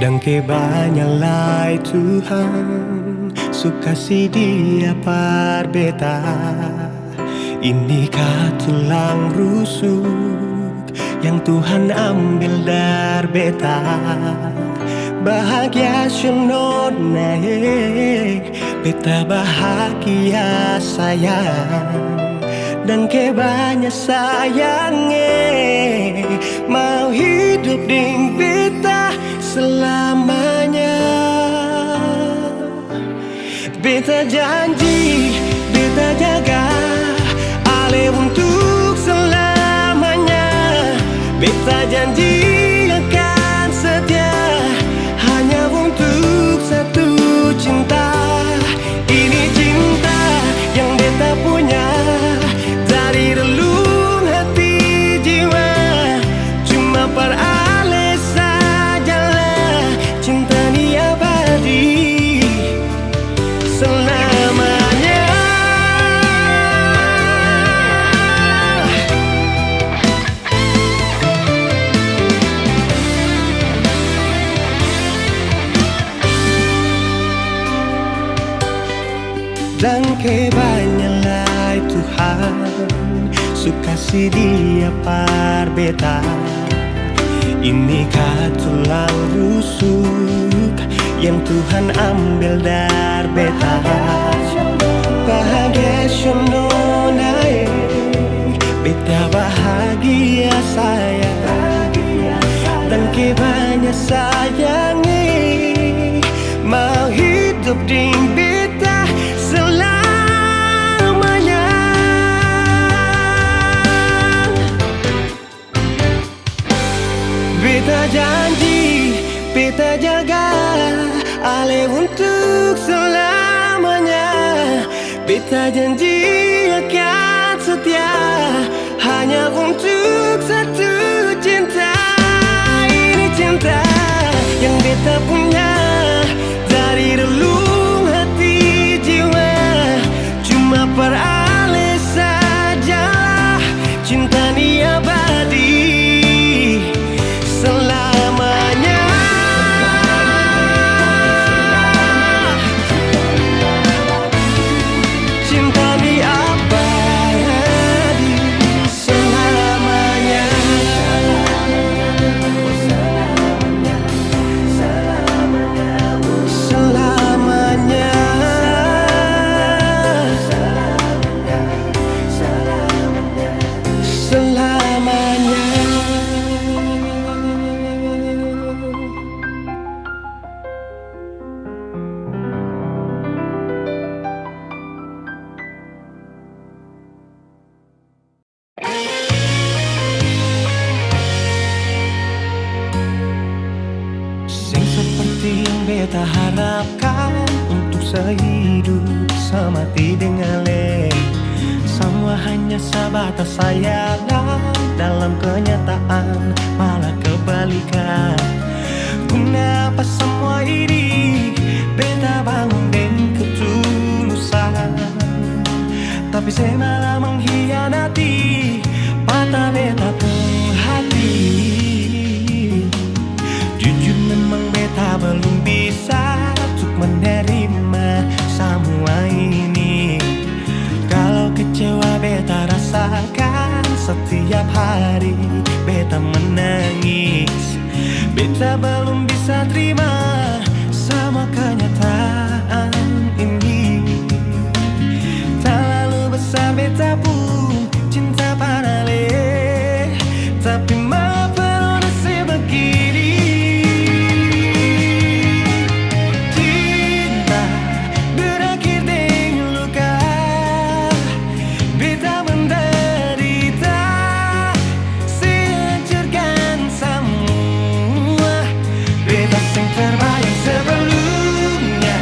Dan kebanyakan Tuhan suka si dia par beta. Ini tulang rusuk yang Tuhan ambil dari beta. Bahagia siono naik, beta bahagia sayang. Dan kebanyakan sayangnya mau hidup ding beta selamanya. Beta janji, beta jaga ale untuk selamanya. Beta janji akan setia hanya untuk satu cinta. Ini cinta yang beta punya dari relung hati jiwa. Cuma per ale sajalah cinta ni abadi selamanya. Dan kebanyakan Tuhan suka si dia par beta. Ini tulang rusuk yang Tuhan ambil dari beta. Bahagia siono naik, beta bahagia sayang. Dan kebanyakan sayangnya mau hidup ding beta selamanya. Beta janji, beta jaga ale untuk selamanya. Beta janji akan setia hanya untuk satu cinta. Ini cinta yang beta punya dari relung hati jiwa. Cuma per ale sajalah cinta ni abadi selamanya. Cinta ni abadi selamanya. Selamanya. Selamanya. Sing seperti yang beta harapkan untuk sehidup semati dengan le. Semua hanya sebatas sayangan, dalam kenyataan malah kebalikan. Kenapa semua ini beta bangun dengan ketulusan, tapi saya malah mengkhianati mata beta pun hati. Jujur memang beta belum bisa untuk menerima semua ini. Kalau kecewa beta rasakan setiap hari beta menangis. Beta belum bisa terima sama kenyataan ini. Terlalu besar beta pun cinta panale, tapi maaf nasib begini. Cinta berakhir dengan luka, beta menderita, sehancurkan semua. Beta sing terbayang sebelumnya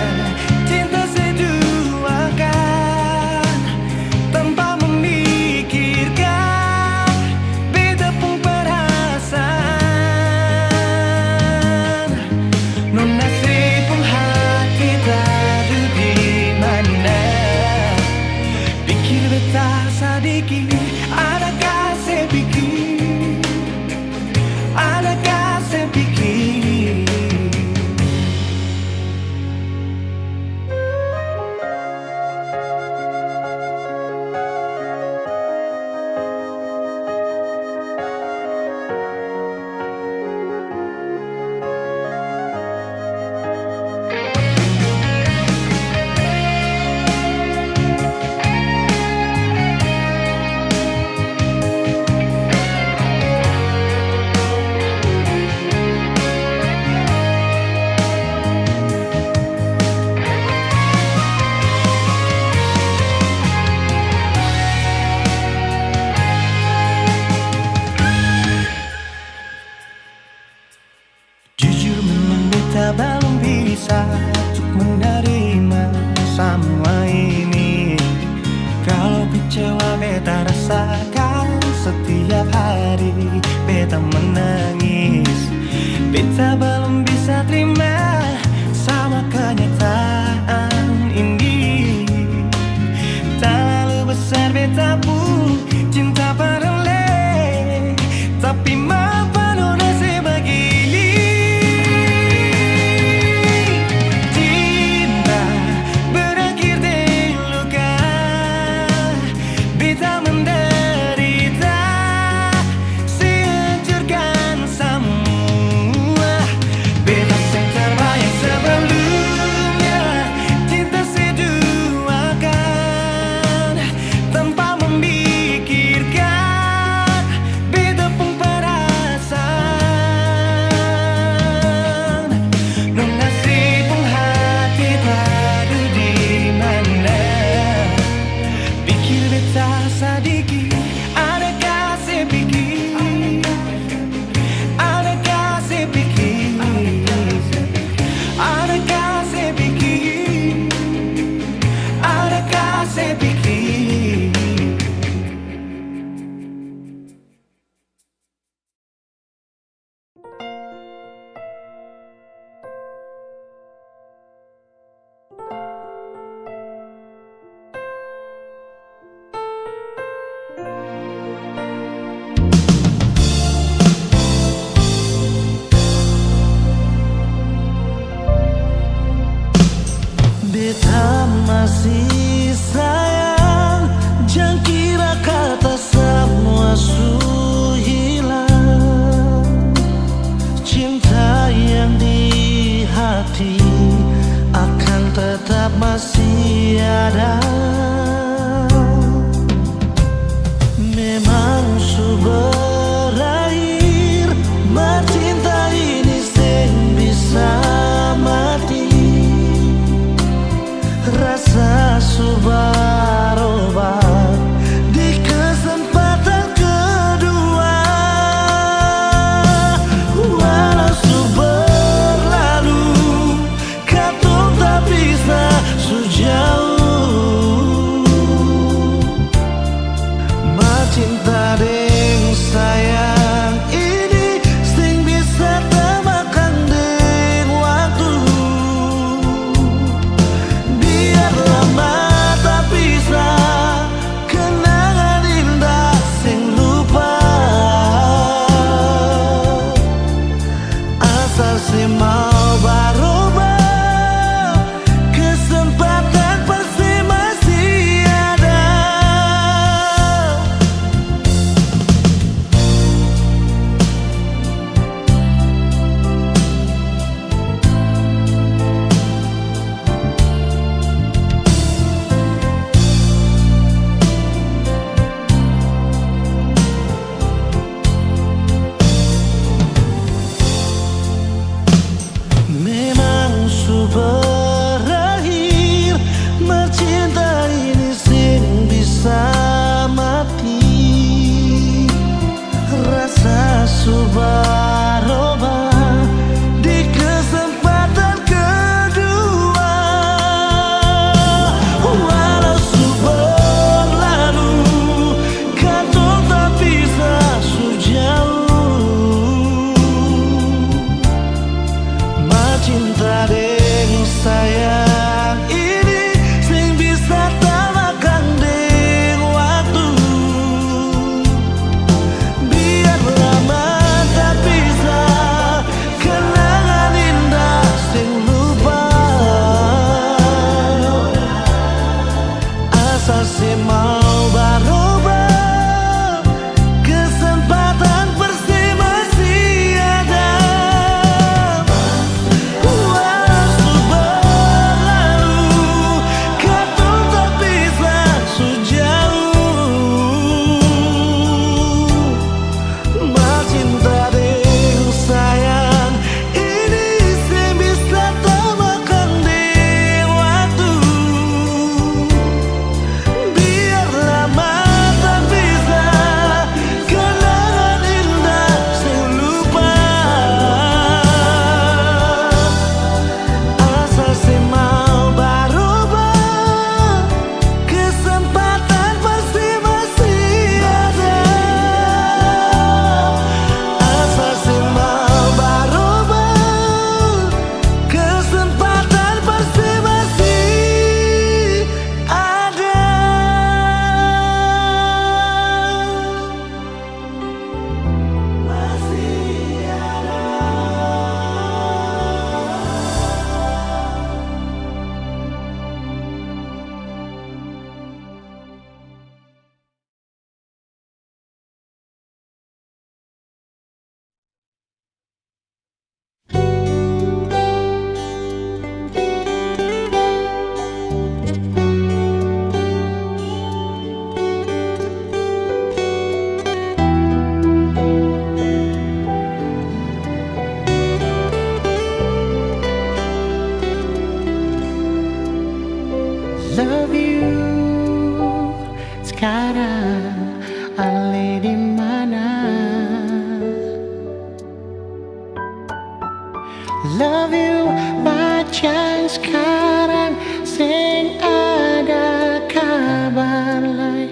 sekarang sing ada kabar lai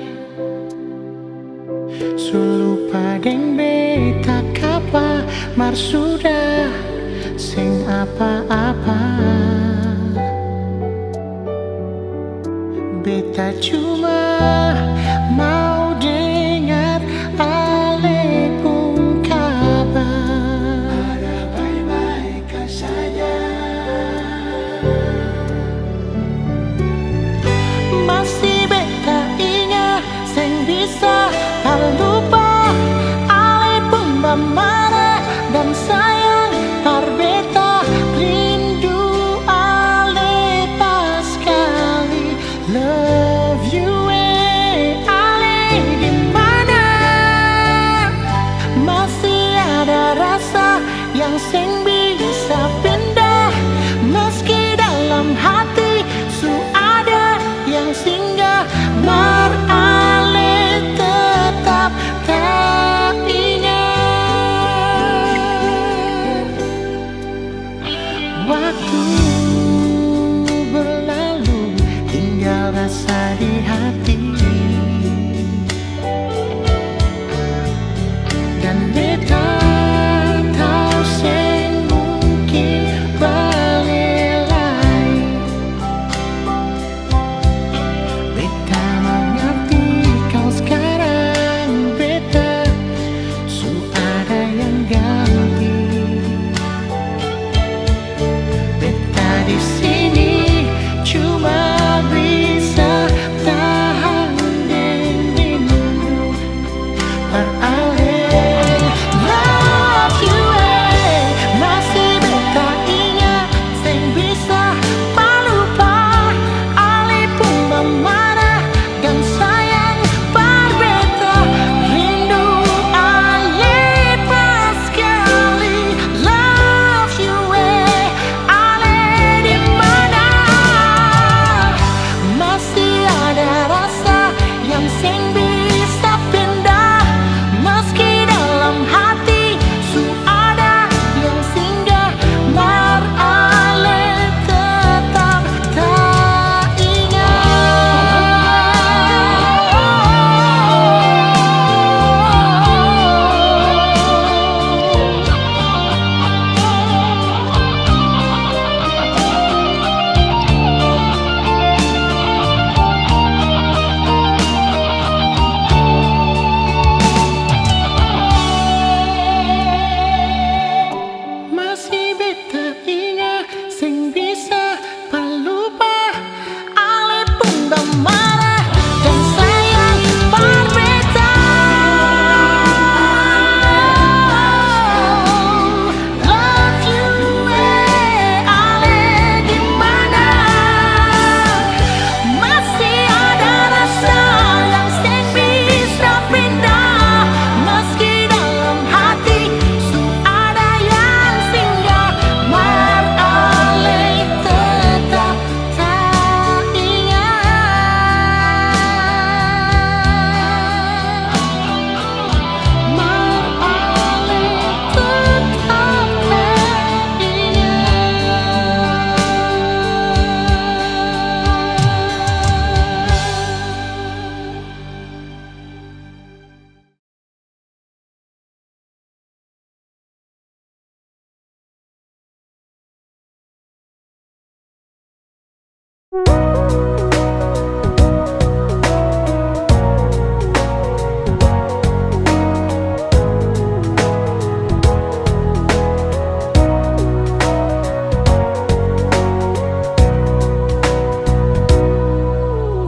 sulupa deng beta kapa mar sudah sing apa-apa beta cuma mau dengar ale pun kabar ada baik-baik saja masih beta ingat sing bisa lupa ale pun marah dan sayang tar beta rindu ale pas kali love you ale di mana masih ada rasa yang sing bisa pindah meski dalam hati su ada yang singgah mar ale tetap tak ingat waktu berlalu tinggal rasa di hati dan beta tahu sing mungkin balik lagi beta mengerti kau sekarang beta su ada yang ganti beta di sini cuma bisa tahan deng rindu peralih love you masih beta ingat sing bisa lupa ale pun memarah dan sayang par beta rindu ale pas kali love you ale di mana masih ada rasa yang sing bisa pindah meski dalam hati su ada yang singgah mar ale tetap tak masih beta ingat sing bisa lupa ale pun marah dan sayang par beta love you ale di mana masih ada rasa yang sing bisa pindah meski dalam hati su ada yang singgah mar ale tetap tak ingat mar ale tetap tak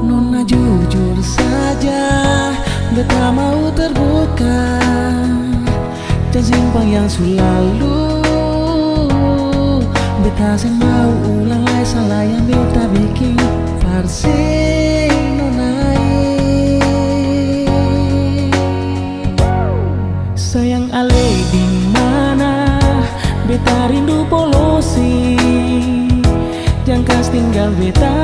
Nona jujur saja beta mau terbuka dan simpan yang selalu beta sing mau ulang lagi salah yang beta bikin parsing nonai sayang ale di mana beta rindu polosi jangan kas tinggal beta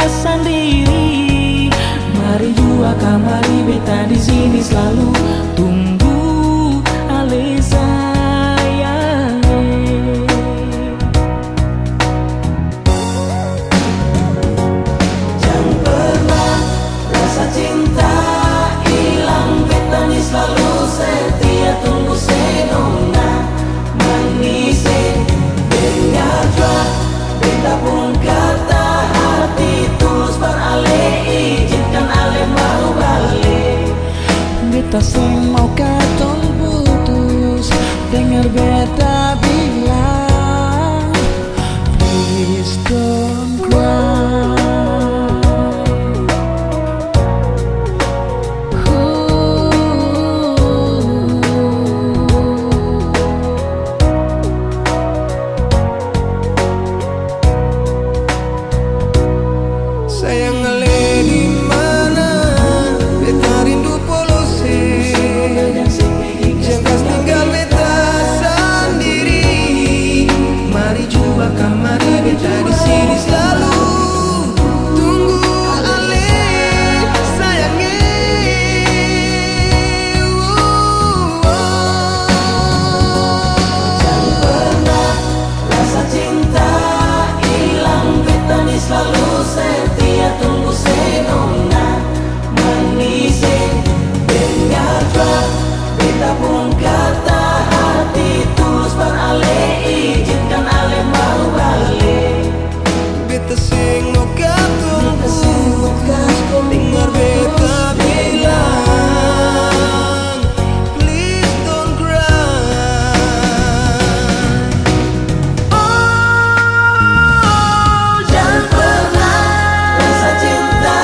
sendiri mari jua kamari beta di sini selalu tunggu ale sayang dengar beta bilang, please don't cry. Sayang ale di mana, beta rindu polusi. Jangan tinggal beta sendiri. Mari jua kamari beta di sini selalu. Tunggu ale sayangnya. Jangan pernah rasa cinta hilang, beta ni selalu setia tunggu senona menisi. Dengarlah beta pun kata hati tulus bar ale, izinkan ale mau balik. Beta sing no tunggu. Dengar beta bilang, please don't cry. Oh, jangan pernah rasa cinta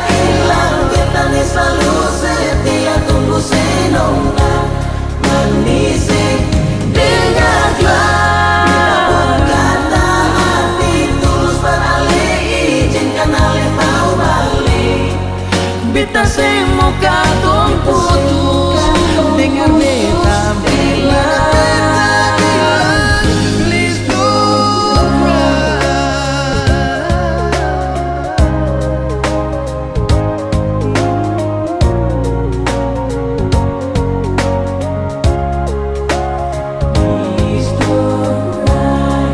hilang, beta ni selalu setia tunggu senona menisi. Dengarlah kata hati tulus bar ale, izinkan ale mau balik. Beta semua katong putus, dengar beta bilang, Please don't cry. please don't cry.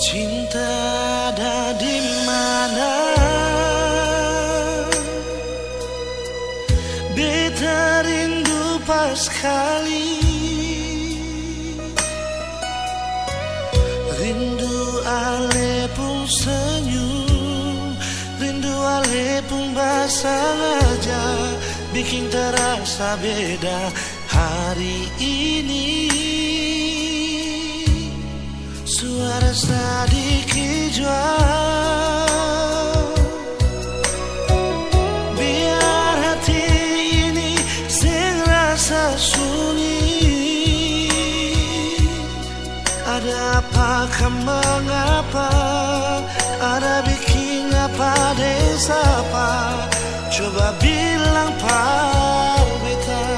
Cinta ada di mana? Beta rindu pas kali. Rindu ale pun senyum, rindu ale pun bahagia, bikin terasa beda hari ini. Suara sedikit jual, biar hati ini sing rasa sunyi. Ada apakah mengapa, ada bikin apa desa apa? Coba bilang par beta.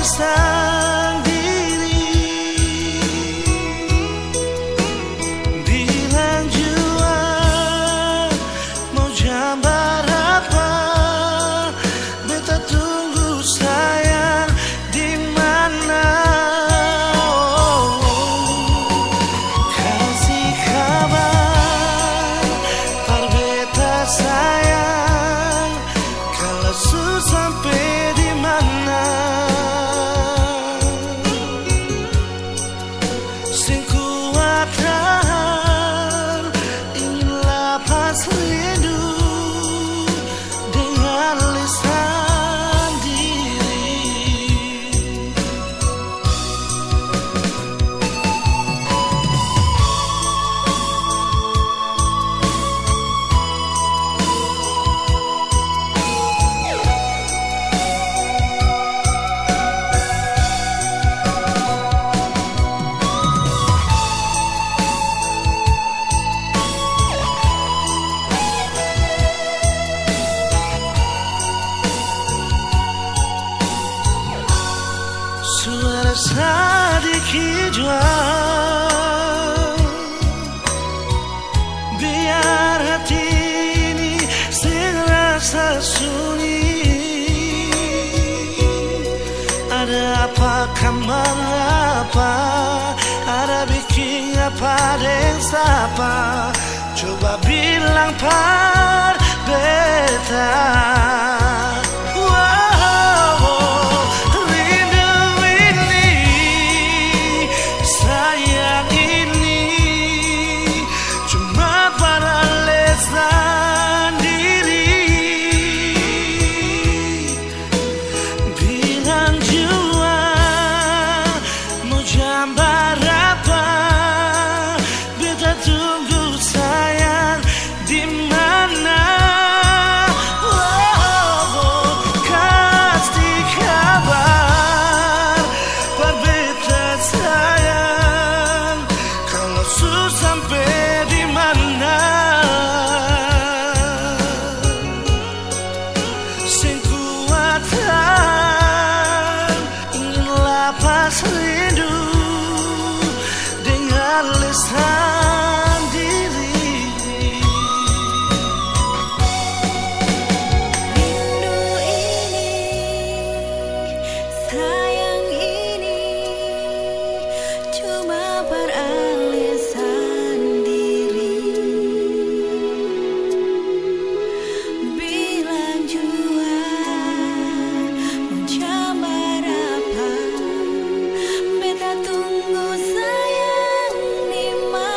Sang diri bilang jua mau jam berapa, beta tunggu sapa, coba bilang par beta. Rindu dengan lisan diri. Rindu ini, sayang ini, cuma beralisan diri. Bilang jua mau jambar apa, beta tunggu sayang di mana.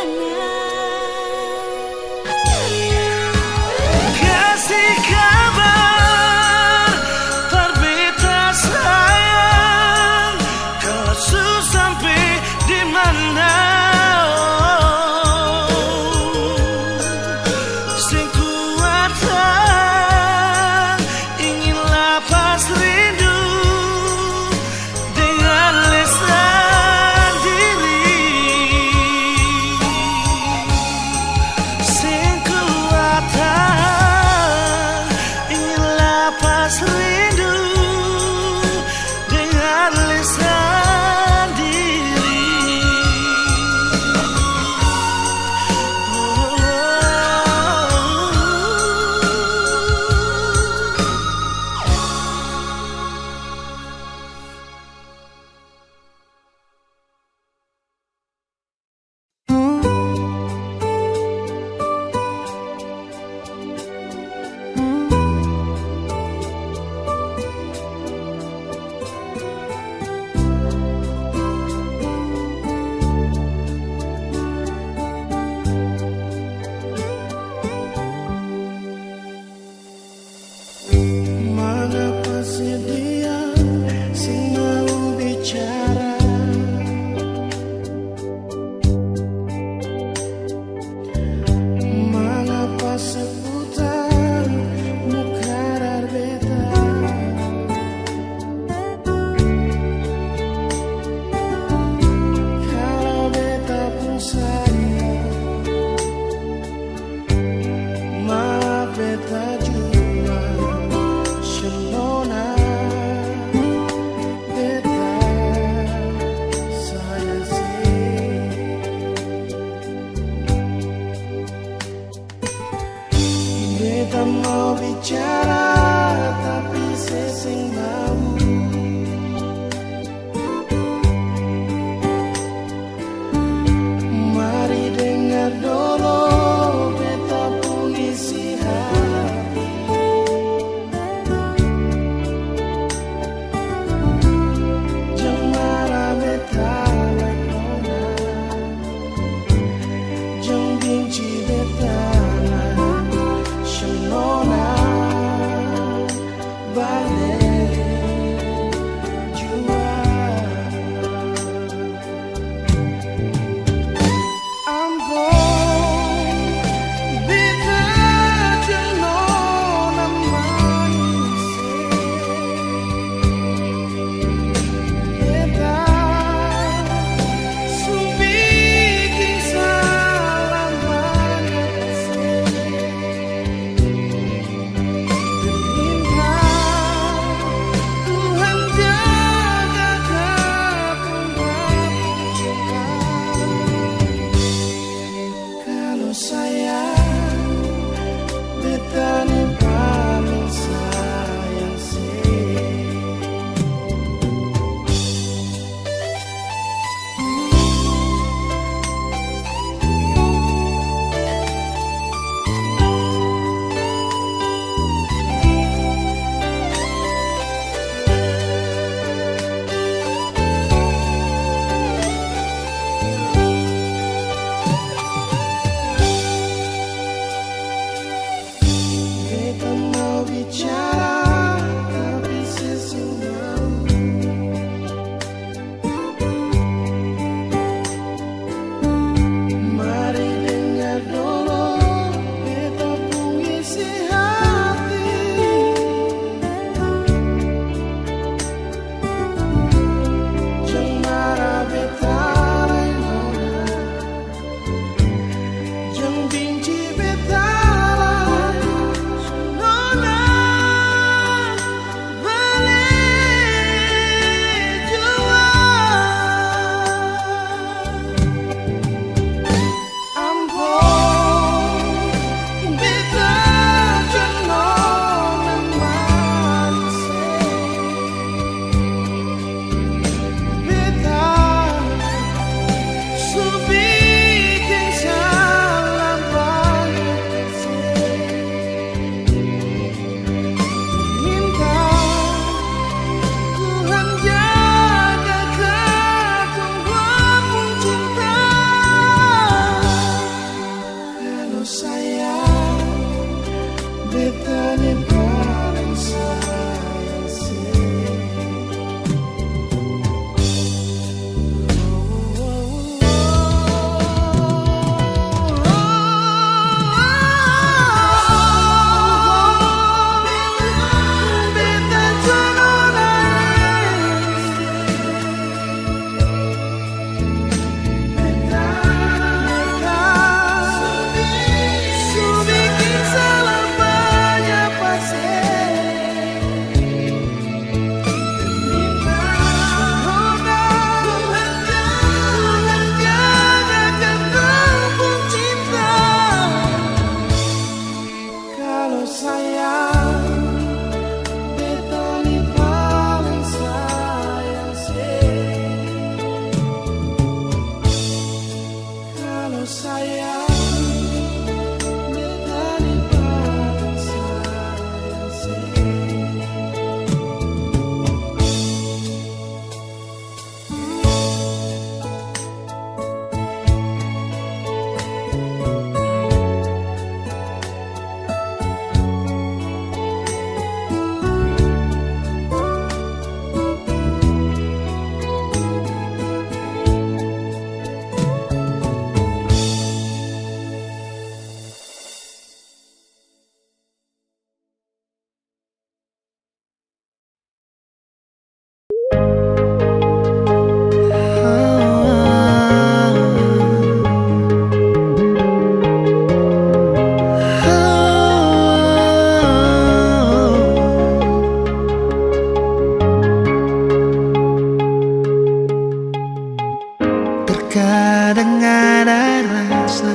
kadang ada rasa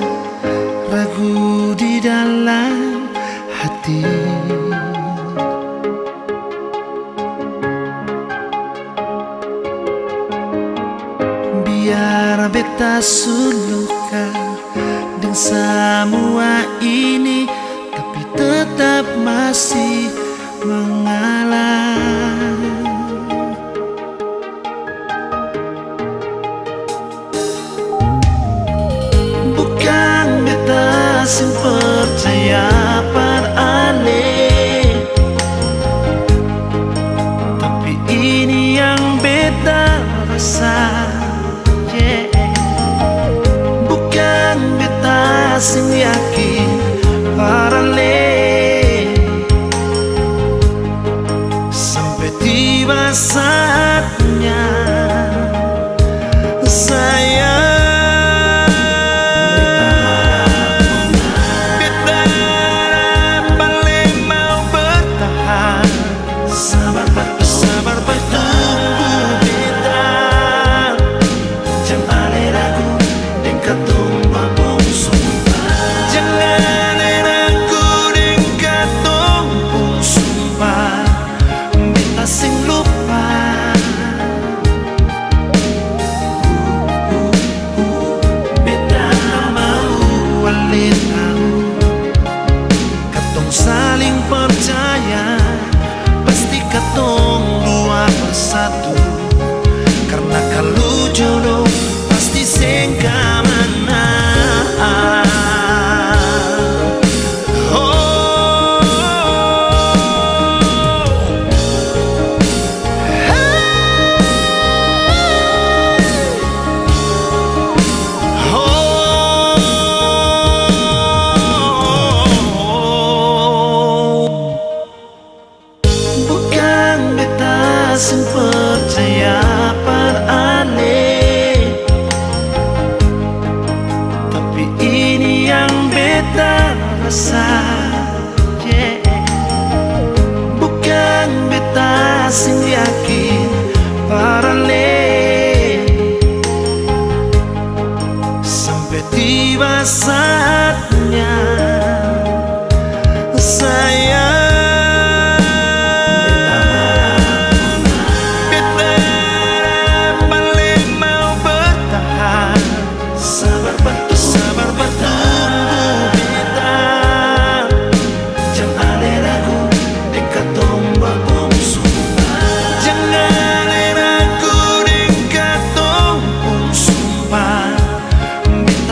ragu di dalam hati. Biar beta suluka dengan semua ini, tapi tetap masih mengalah. Bukan beta sing percaya pada aneh, tapi ini yang beta rasa. Bukan beta sing yakin para le, sampai tiba saatnya saya beta paling mau bertahan. Sabar bertunggu beta, jangan ale ragu dan katong sumpah. Jangan ale ragu dan katong sumpah. Beta sing lupa, beta mau ale tahu, katong saling percaya, pasti katong dua bersatu. Karena kalau jodoh pasti sing kamana. Bukan beta sing percaya pada aneh, tapi ini yang beta rasa. Bukan beta sing yakin para le, sampai tiba saatnya saya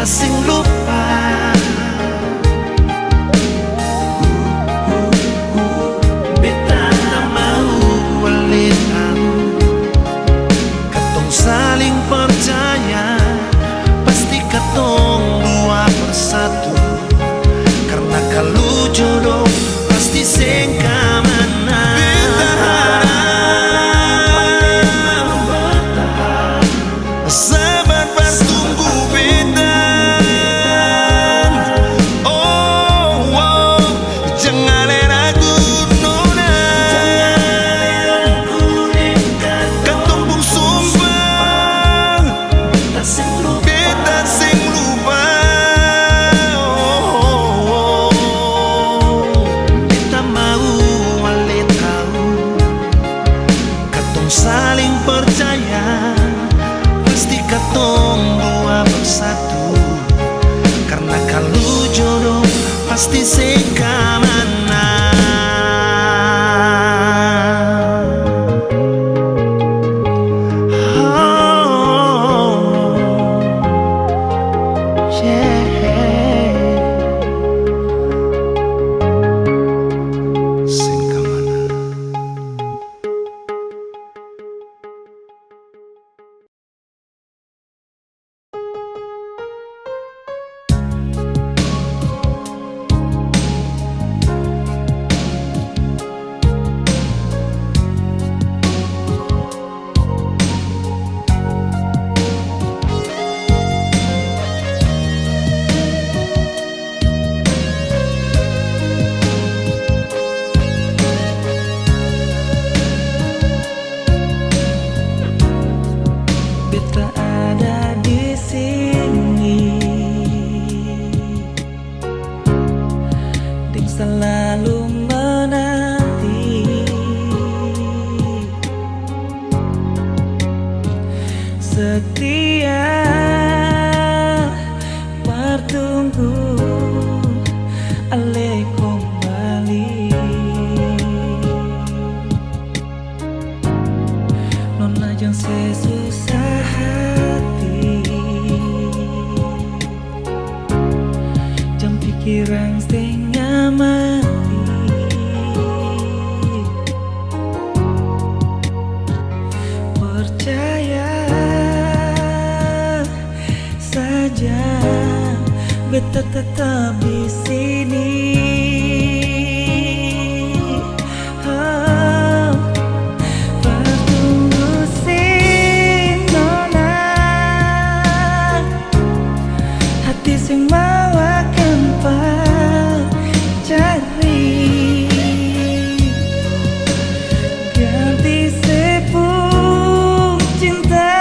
sing lupa. Beta tak mau ale tahu, katong saling percaya, pasti katong dua bersatu. Karena kalau jodoh pasti sing kamana. Sabar bertunggu beta, jangan ragu nona, katong pun sumpah, beta sing lupa. Beta mau ale tahu, katong saling percaya, pasti katong dua bersatu. Karena kalau jodoh pasti sing kamana. Sing kamana. kirang setengah mati. Percaya saja, beta tetap di sini. Oh, bertunggu sinona, hati sing mau akan cari ganti sepung cinta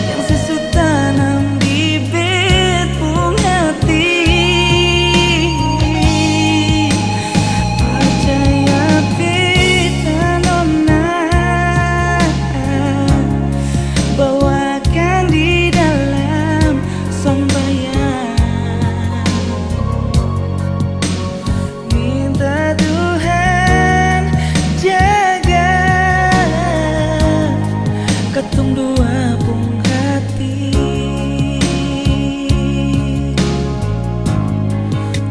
yang sesu tanam bibit pung hati. Percaya beta nona bahwa akan di dalam sembahyang. Minta Tuhan jaga ketung dua pung hati.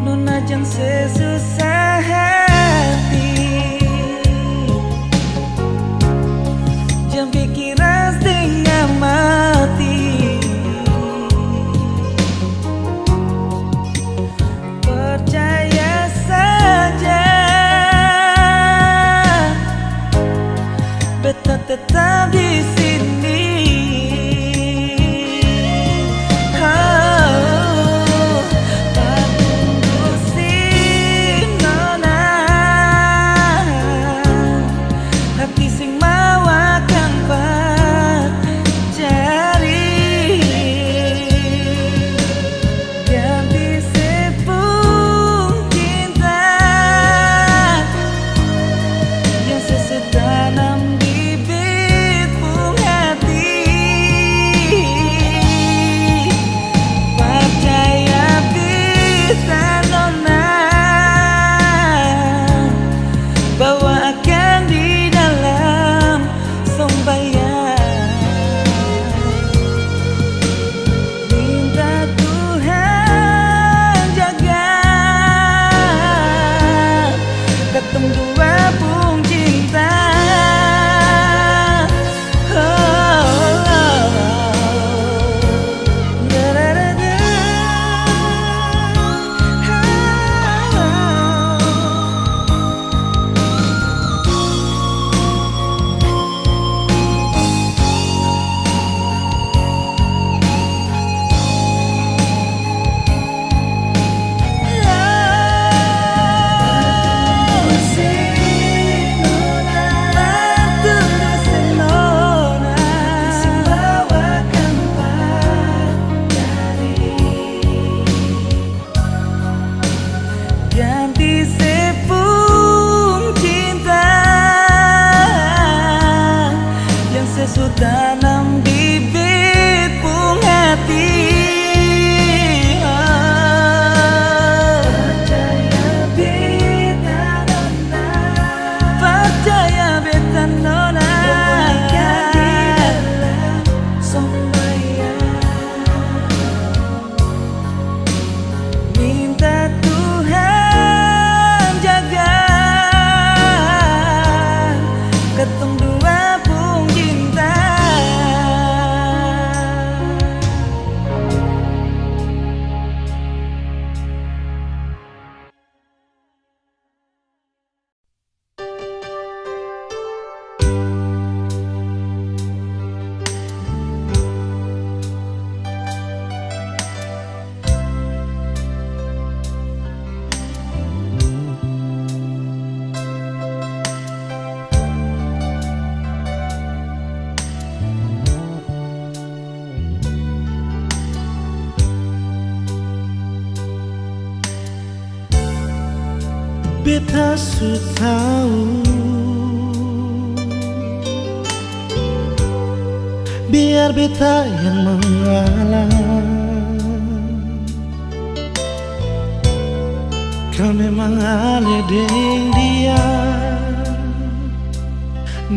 Nona jang sesusah hati, jang pikiran setengah mati. Percaya saja, beta tetap di sini. Oh, tak tunggu sinona, hati sing mau akan cari ganti sepung cinta yang sesetanam bibit pung hati. Percaya beta nona bahwa akan di dalam sembahyang. Minta Tuhan jaga ketung dua pung cinta. Ganti sepung cinta yang sesu tanam bibit pung hati. Percaya beta nona, percaya beta nona, di dalam sembahyang. Minta Tuhan jaga ketung dua pung cinta. Beta su tahu, biar beta yang mengalah. Kau memang aneh dengan dia,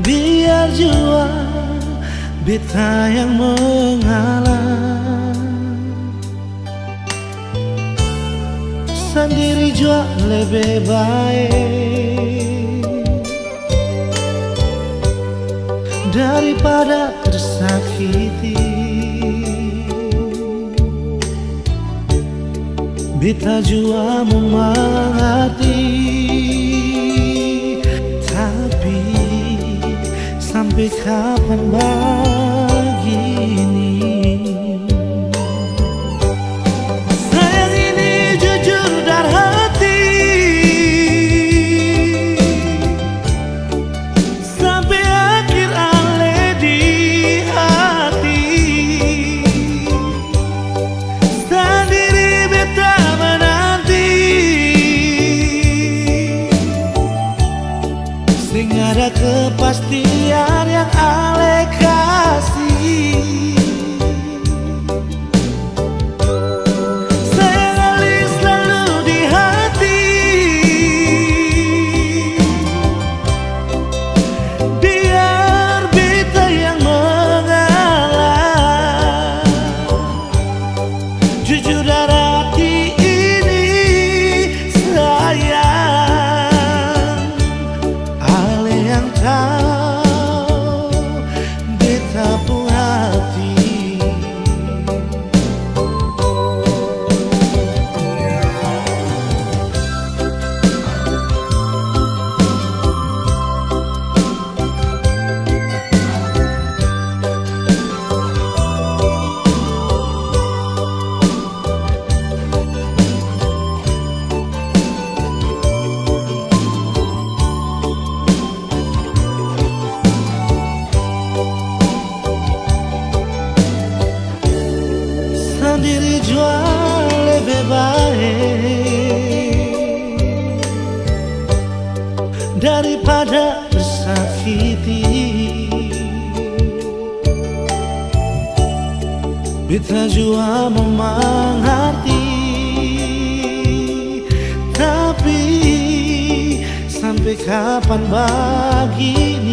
biar jua beta yang mengalah. lebih baik daripada tersakiti. Beta jua mengerti, tapi sampai kapan begini? Sayang ini jujur dari hati, sampai akhir ale di hati. Sendiri beta menanti, sing ada kepastian yang ale kasih. Sayang ale selalu di hati, biar beta yang mengalah. Jujur dari hati ini sayang, ale yang tahu beta pun hati. Sendiri jua lebih baik daripada tersakiti. Beta jua mengerti, tapi sampai kapan begini?